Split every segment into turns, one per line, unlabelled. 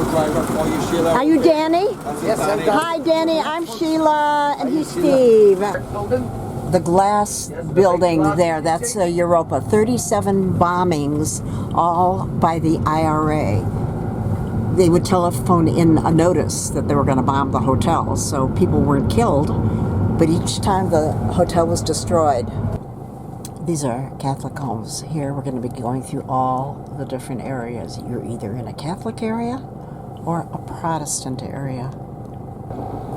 driver for you, Sheila.
Are you Danny?
Yes, Danny.
Hi, Danny. I'm Sheila, and he's Steve. The glass building there, that's Europa. 37 bombings, all by the IRA. They would telephone in a notice that they were going to bomb the hotel, so people weren't killed, but each time the hotel was destroyed. These are Catholic homes. Here we're going to be going through all the different areas. You're either in a Catholic area or a Protestant area.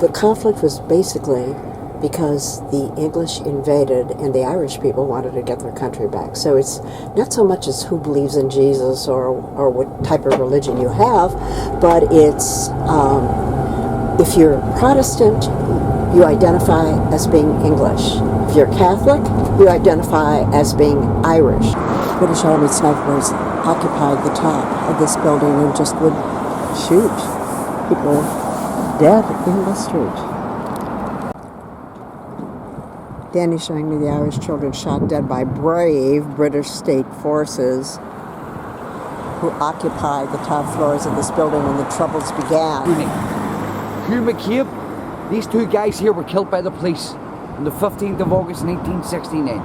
The conflict was basically because the English invaded and the Irish people wanted to get their country back. So it's not so much as who believes in Jesus or what type of religion you have, but it's if you're Protestant, you identify as being English. If you're Catholic, you identify as being Irish. British Army snipers occupied the top of this building and just would shoot people dead in the street. Danny's showing me the Irish children shot dead by brave British state forces who occupied the top floors of this building when the Troubles began.
Hugh McCabe, these two guys here were killed by the police on the 15th of August 1969.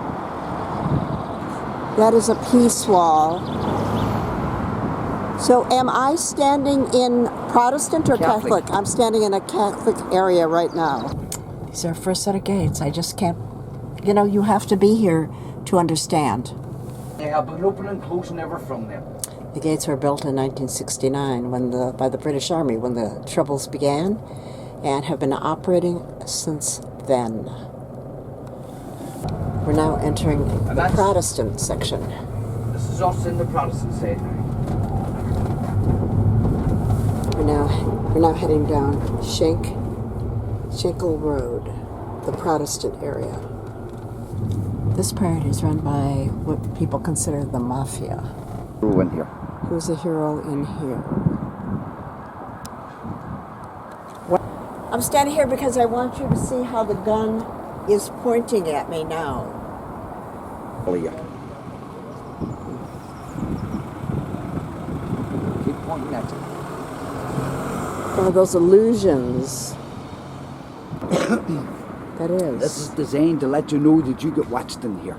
That is a peace wall. So am I standing in Protestant or Catholic? I'm standing in a Catholic area right now. These are our first set of gates. I just can't, you know, you have to be here to understand.
They have been open and closed never from them.
The gates were built in 1969 by the British Army when the Troubles began, and have been operating since then. We're now entering the Protestant section.
This is us in the Protestant side now.
We're now heading down Schenkel Road, the Protestant area. This part is run by what people consider the mafia.
Who in here?
Who's a hero in here? I'm standing here because I want you to see how the gun is pointing at me now.
Oh, yeah. Keep pointing at you.
One of those illusions. That is.
This is designed to let you know that you get watched in here.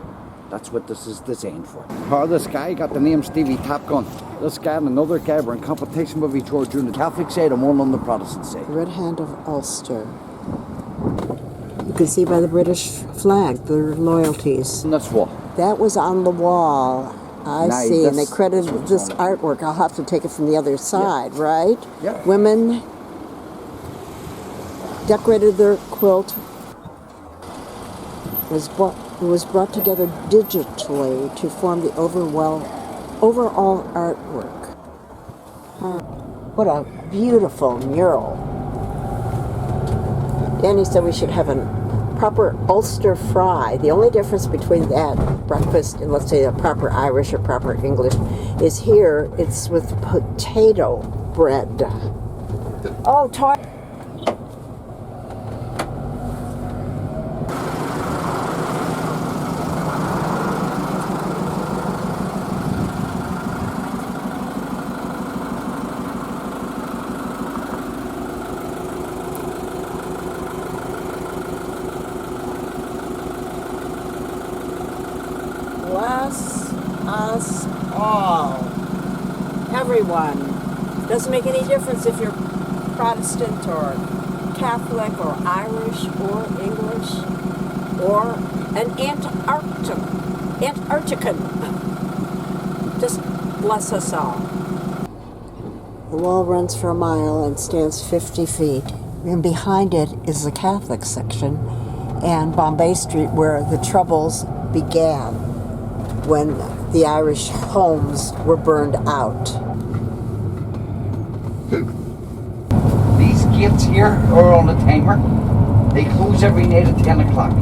That's what this is designed for. Oh, this guy got the name Stevie Top Gun. This guy and another guy were in competition with each other on the Catholic side and one on the Protestant side.
The Red Hand of Ulster. You can see by the British flag their loyalties.
And that's what?
That was on the wall. I
Now,
see, and they
this
credited this
on
artwork. I'll have to take it from the other side, right?
Yeah.
Women decorated their quilt. It was brought together digitally to form the overall artwork. What a beautiful mural. Danny said we should have a proper Ulster fry. The only difference between that breakfast and, let's say, a proper Irish or proper English is here it's with potato bread. Oh, bless us all. Everyone. Doesn't make any difference if you're Protestant or Catholic or Irish or English or an Antarctican. Just bless us all. The wall runs for a mile and stands 50 feet. And behind it is the Catholic section and Bombay Street where the Troubles began, when the Irish homes were burned out.
These gates here are on a timer. They close every night at 10 o'clock.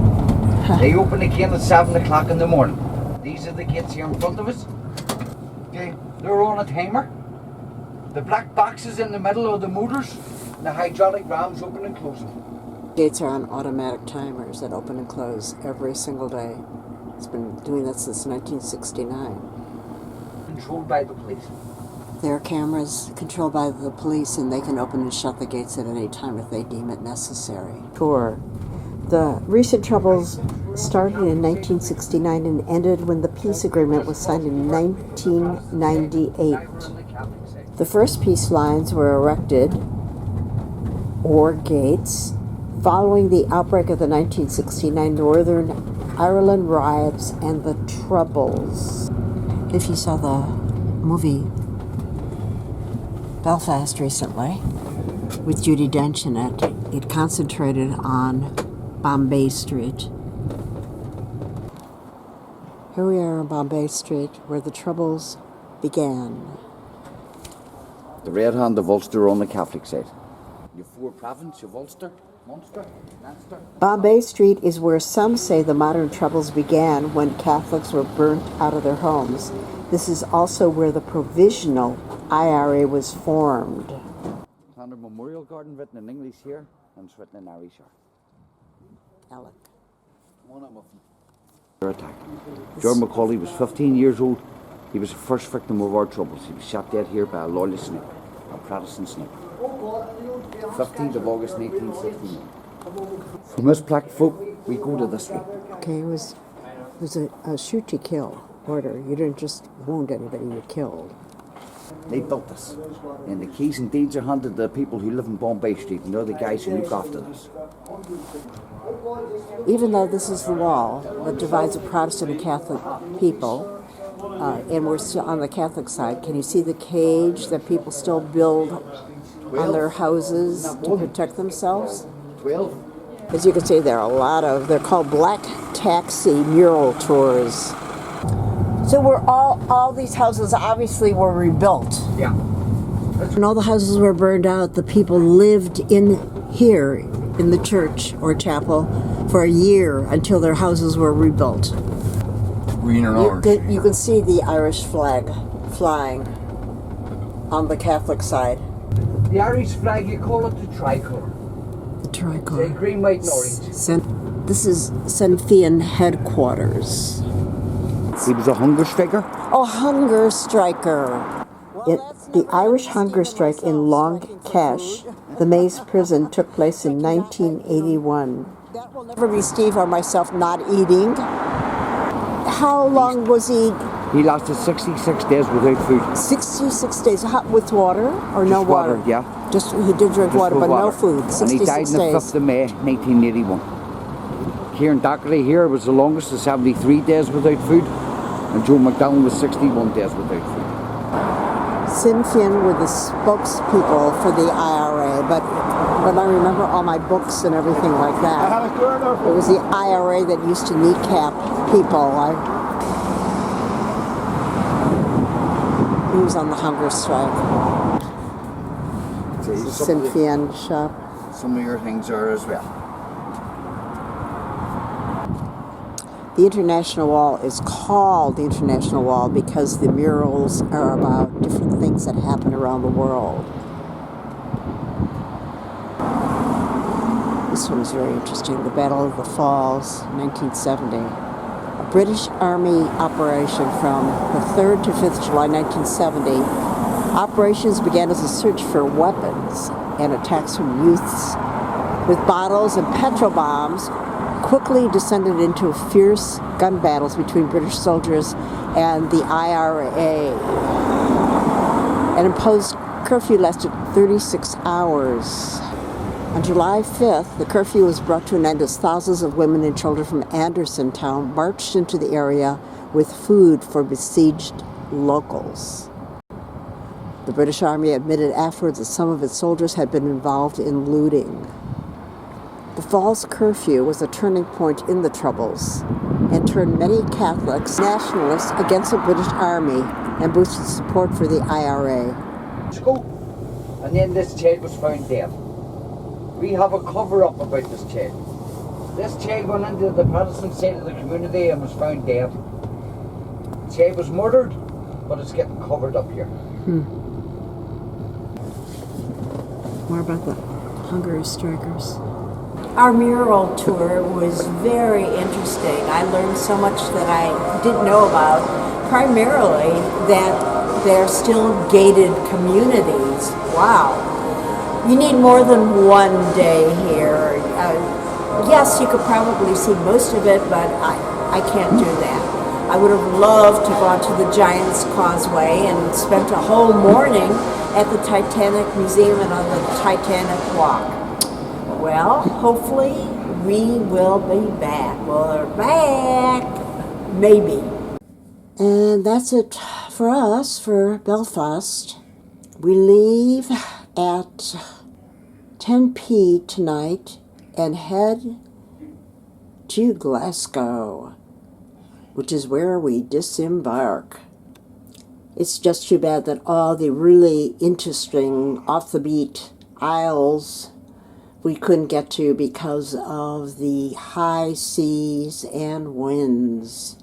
They open again at 7 o'clock in the morning. These are the gates here in front of us. Okay, they're on a timer. The black boxes in the middle are the motors. The hydraulic rams open and close them.
Gates are on automatic timers that open and close every single day. It's been doing that since 1969.
Controlled by the police.
There are cameras controlled by the police, and they can open and shut the gates at any time if they deem it necessary. Tour. The recent troubles started in 1969 and ended when the peace agreement was signed in 1998. The first peace lines were erected, or gates, following the outbreak of the 1969 Northern Ireland riots and the Troubles. If you saw the movie Belfast recently, with Judi Dench in it, it concentrated on Bombay Street. Here we are on Bombay Street, where the Troubles began.
The Red Hand of Ulster on the Catholic side. Your four provinces of Ulster, Munster, Leinster.
Bombay Street is where some say the modern Troubles began when Catholics were burnt out of their homes. This is also where the provisional IRA was formed.
Found a memorial garden written in English here, and it's written in Irish here.
Alec.
Attack. John Macaulay was 15 years old. He was the first victim of our Troubles. He was shot dead here by a loyalist sniper, a Protestant sniper. 15th of August 1969. From this plaque, folk, we go to this way.
Okay, it was a shoot to kill order. You didn't just wound anybody, you killed.
They built this. And the keys and deeds are handed to the people who live in Bombay Street, and they're the guys who look after this.
Even though this is the wall that divides the Protestant and Catholic people, and we're still on the Catholic side, can you see the cage that people still build on their houses to protect themselves?
12.
As you can see, there are a lot of, they're called black taxi mural tours. So we're all these houses obviously were rebuilt.
Yeah.
When all the houses were burned out, the people lived in here, in the church or chapel, for a year until their houses were rebuilt.
Green and orange.
You can see the Irish flag flying on the Catholic side.
The Irish flag, you call it the tricolour.
The tricolour.
Say green, white and orange.
This is Senfian headquarters.
He was a hunger striker.
Oh, hunger striker. The Irish hunger strike in Long Kesh, the Maze prison, took place in 1981. That will never be Steve or myself not eating. How long was he?
He lasted 66 days without food.
66 days. With water or no
Just water? Yeah.
Just he did drink water, but no food. 66
and he died on the 5th of May, 1981. Kieran Dockery here was the longest, 73 days without food, and Joe McDonald was 61 days without food.
Sinn Féin were the spokespeople for the IRA, but when I remember all my books and everything like that, it was the IRA that used to kneecap people. He was on the hunger strike. Sinn Féin shop.
Some of your things are as well.
The International Wall is called the International Wall because the murals are about different things that happen around the world. This one is very interesting. The Battle of the Falls, 1970. A British Army operation from the 3rd to 5th July 1970. Operations began as a search for weapons and attacks from youths with bottles and petrol bombs quickly descended into fierce gun battles between British soldiers and the IRA. An imposed curfew lasted 36 hours. On July 5th, the curfew was brought to an end as thousands of women and children from Andersontown marched into the area with food for besieged locals. The British Army admitted afterwards that some of its soldiers had been involved in looting. The Falls curfew was a turning point in the Troubles and turned many Catholics nationalists against the British Army and boosted support for the IRA.
And then this child was found dead. We have a cover-up about this child. This child went into the Protestant side of the community and was found dead. The child was murdered, but it's getting covered up here.
More about the hunger strikers. Our mural tour was very interesting. I learned so much that I didn't know about. Primarily that they're still gated communities. Wow. You need more than one day here. Yes, you could probably see most of it, but I can't do that. I would have loved to go out to the Giant's Causeway and spent a whole morning at the Titanic Museum and on the Titanic Walk. Well, hopefully we will be back. Well, they're back. Maybe. And that's it for us, for Belfast. We leave at 10 p tonight and head to Glasgow, which is where we disembark. It's just too bad that all the really interesting off-the-beat isles we couldn't get to because of the high seas and winds.